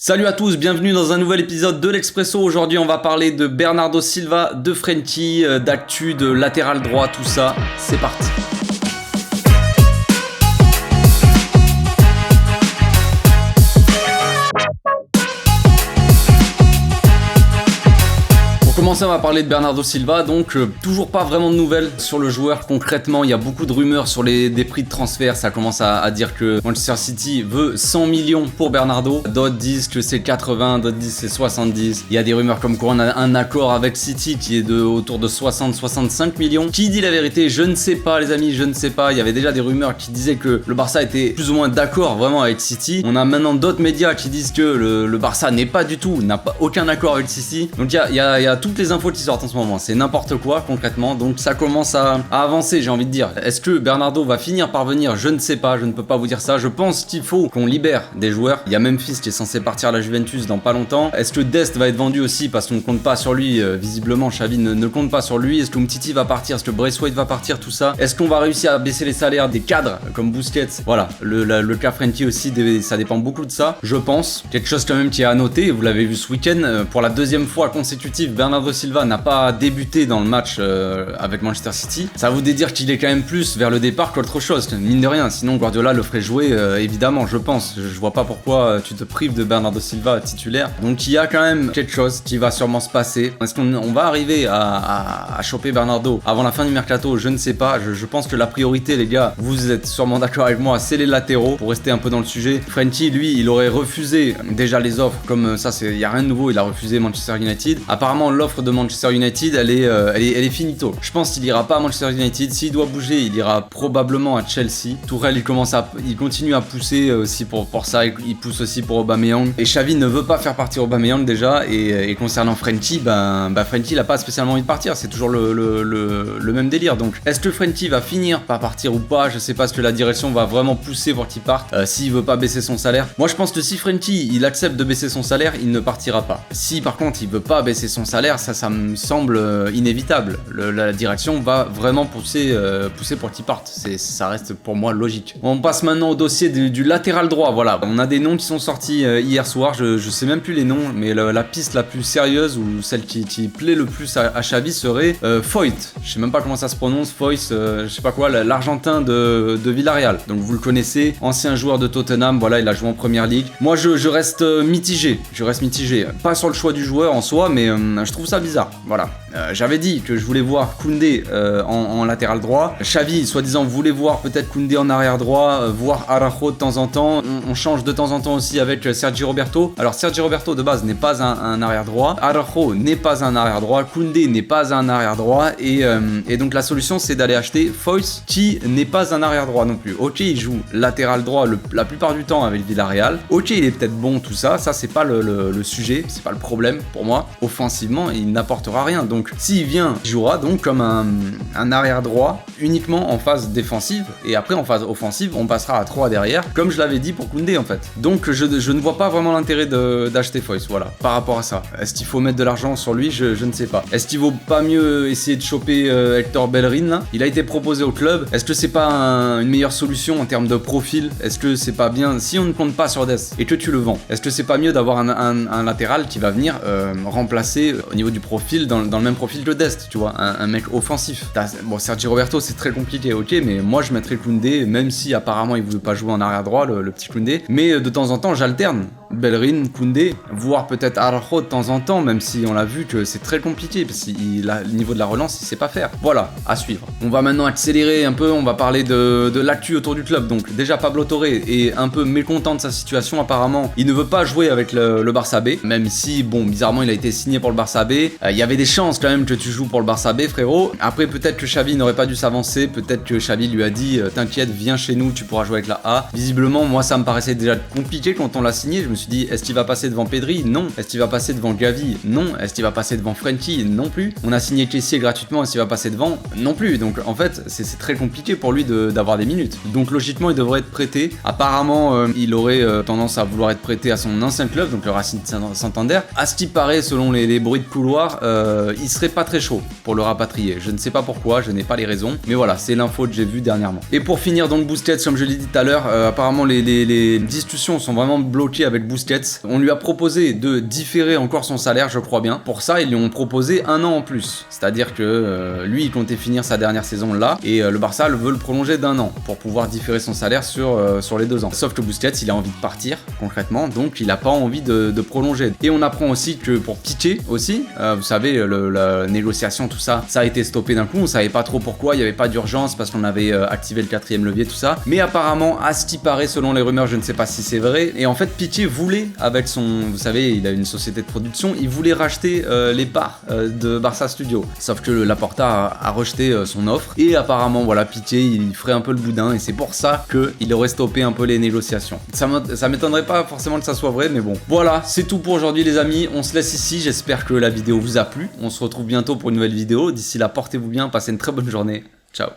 Salut à tous, bienvenue dans un nouvel épisode de l'Expresso. Aujourd'hui on va parler de Bernardo Silva, de Frenkie, d'actu, de latéral droit, tout ça. C'est parti. Pour commencer, on va parler de Bernardo Silva, donc toujours pas vraiment de nouvelles sur le joueur concrètement. Il y a beaucoup de rumeurs sur des prix de transfert, ça commence à dire que Manchester City veut 100 millions pour Bernardo, d'autres disent que c'est 80, d'autres disent que c'est 70. Il y a des rumeurs comme quoi on a un accord avec City qui est autour de 60-65 millions. Qui dit la vérité? Je ne sais pas les amis, je ne sais pas. Il y avait déjà des rumeurs qui disaient que le Barça était plus ou moins d'accord vraiment avec City. On a maintenant d'autres médias qui disent que le Barça n'est pas du tout, n'a pas aucun accord avec City. Donc il y a toutes les infos qui sortent en ce moment, c'est n'importe quoi concrètement, donc ça commence à avancer, j'ai envie de dire. Est-ce que Bernardo va finir par venir? Je ne sais pas, je ne peux pas vous dire ça. Je pense qu'il faut qu'on libère des joueurs. Il y a Memphis qui est censé partir à la Juventus dans pas longtemps. Est-ce que Dest va être vendu aussi parce qu'on ne compte pas sur lui? Visiblement Xavi ne compte pas sur lui. Est-ce que Umtiti va partir? Est-ce que Braithwaite va partir? Tout ça. Est-ce qu'on va réussir à baisser les salaires des cadres comme Busquets? Voilà, le cas Frenkie aussi, ça dépend beaucoup de ça. Je pense quelque chose quand même qui est à noter, vous l'avez vu ce week-end, pour la deuxième fois consécutive, Bernardo Silva n'a pas débuté dans le match avec Manchester City. Ça vous dire qu'il est quand même plus vers le départ qu'autre chose, mine de rien. Sinon Guardiola le ferait jouer évidemment, je pense. Je vois pas pourquoi tu te prives de Bernardo Silva titulaire. Donc il y a quand même quelque chose qui va sûrement se passer. Est-ce qu'on va arriver à choper Bernardo avant la fin du mercato? Je ne sais pas. Je pense que la priorité, les gars, vous êtes sûrement d'accord avec moi, c'est les latéraux, pour rester un peu dans le sujet. Frenkie, lui, il aurait refusé déjà les offres, comme ça, il y a rien de nouveau, il a refusé Manchester United. Apparemment l'offre de Manchester United, elle est finito. Je pense qu'il ira pas à Manchester United. S'il doit bouger, il ira probablement à Chelsea. Tourelle, il continue à pousser aussi pour ça. Il pousse aussi pour Aubameyang. Et Xavi ne veut pas faire partir Aubameyang déjà. Et concernant Frenkie, Frenkie, il a pas spécialement envie de partir. C'est toujours le même délire. Donc, est-ce que Frenkie va finir par partir ou pas? Je sais pas. Est-ce que la direction va vraiment pousser pour qu'il parte s'il veut pas baisser son salaire? Moi, je pense que si Frenkie, il accepte de baisser son salaire, il ne partira pas. Si par contre, il veut pas baisser son salaire, ça me semble inévitable. La direction va vraiment pousser pour qu'il parte. Ça reste pour moi logique. On passe maintenant au dossier du latéral droit. Voilà, on a des noms qui sont sortis hier soir. Je sais même plus les noms, mais la piste la plus sérieuse ou celle qui plaît le plus à Xavi serait Foyth. Je sais même pas comment ça se prononce. Foyth, je sais pas quoi, l'Argentin de Villarreal. Donc vous le connaissez, ancien joueur de Tottenham. Voilà, il a joué en Première Ligue. Moi, je reste mitigé. Pas sur le choix du joueur en soi, mais je trouve ça bizarre. Voilà. J'avais dit que je voulais voir Koundé en latéral droit. Xavi, soi-disant, voulait voir peut-être Koundé en arrière droit, voir Araujo de temps en temps. On change de temps en temps aussi avec Sergi Roberto. Alors Sergi Roberto de base n'est pas un arrière droit. Araujo n'est pas un arrière droit. Koundé n'est pas un arrière droit. Et donc la solution, c'est d'aller acheter Foyth, qui n'est pas un arrière droit non plus. Ok, il joue latéral droit la plupart du temps avec Villarreal. Ok, il est peut-être bon, tout ça. Ça, c'est pas le sujet, c'est pas le problème pour moi. Offensivement, il n'apportera rien. Donc s'il vient, il jouera donc comme un arrière droit uniquement en phase défensive, et après en phase offensive on passera à 3 derrière, comme je l'avais dit pour Koundé en fait. Donc je ne vois pas vraiment l'intérêt d'acheter Foyth, voilà, par rapport à ça. Est-ce qu'il faut mettre de l'argent sur lui? Je ne sais pas. Est-ce qu'il vaut pas mieux essayer de choper Hector Bellerin là? Il a été proposé au club. Est-ce que c'est pas une meilleure solution en termes de profil? Est-ce que c'est pas bien, si on ne compte pas sur Dest et que tu le vends, est-ce que c'est pas mieux d'avoir un latéral qui va venir remplacer au niveau du profil, dans le même profil que Dest, tu vois, un mec offensif. Bon, Sergi Roberto, c'est très compliqué, ok, mais moi je mettrais Koundé, même si apparemment il ne veut pas jouer en arrière droit, le petit Koundé. Mais de temps en temps, j'alterne Bellerin, Koundé, voire peut-être Araujo de temps en temps, même si on l'a vu que c'est très compliqué, parce que le niveau de la relance, il sait pas faire. Voilà, à suivre. On va maintenant accélérer un peu, on va parler de l'actu autour du club. Donc déjà, Pablo Torre est un peu mécontent de sa situation, apparemment. Il ne veut pas jouer avec le Barça B, même si, bon, bizarrement, il a été signé pour le Barça B. Il y avait des chances quand même que tu joues pour le Barça B, frérot. Après, peut-être que Xavi n'aurait pas dû s'avancer, peut-être que Xavi lui a dit t'inquiète, viens chez nous, tu pourras jouer avec la A. Visiblement, moi ça me paraissait déjà compliqué quand on l'a signé. Je me suis dit, est-ce qu'il va passer devant Pedri? Non. Est-ce qu'il va passer devant Gavi? Non. Est-ce qu'il va passer devant Frenkie? Non plus. On a signé Kessié gratuitement, est-ce qu'il va passer devant? Non plus. Donc en fait, c'est très compliqué pour lui d'avoir des minutes. Donc logiquement, il devrait être prêté. Apparemment, il aurait tendance à vouloir être prêté à son ancien club, donc le Racing Santander. À ce qui paraît, selon les bruits de couloir, il serait pas très chaud pour le rapatrier. Je ne sais pas pourquoi, je n'ai pas les raisons, mais voilà, c'est l'info que j'ai vue dernièrement. Et pour finir, donc Busquets, comme je l'ai dit tout à l'heure, apparemment les discussions sont vraiment bloquées avec Busquets. On lui a proposé de différer encore son salaire, je crois bien. Pour ça, ils lui ont proposé 1 an en plus. C'est-à-dire que lui, il comptait finir sa dernière saison là, et le Barça veut le prolonger d'1 an pour pouvoir différer son salaire sur les 2 ans. Sauf que Busquets, il a envie de partir concrètement, donc il n'a pas envie de prolonger. Et on apprend aussi que pour Piqué aussi, vous savez, la négociation, tout ça, ça a été stoppé d'un coup. On savait pas trop pourquoi, il n'y avait pas d'urgence parce qu'on avait activé le 4e levier, tout ça. Mais apparemment, à ce qui paraît, selon les rumeurs, je ne sais pas si c'est vrai. Et en fait, Piqué voulait, avec son, vous savez, il a une société de production, il voulait racheter les parts de Barça Studio. Sauf que Laporta a rejeté son offre. Et apparemment, voilà, Piqué, il ferait un peu le boudin. Et c'est pour ça qu'il aurait stoppé un peu les négociations. Ça m'étonnerait pas forcément que ça soit vrai, mais bon. Voilà, c'est tout pour aujourd'hui, les amis. On se laisse ici. J'espère que la vidéo vous a plu. On se retrouve bientôt pour une nouvelle vidéo. D'ici là, portez-vous bien, passez une très bonne journée. Ciao.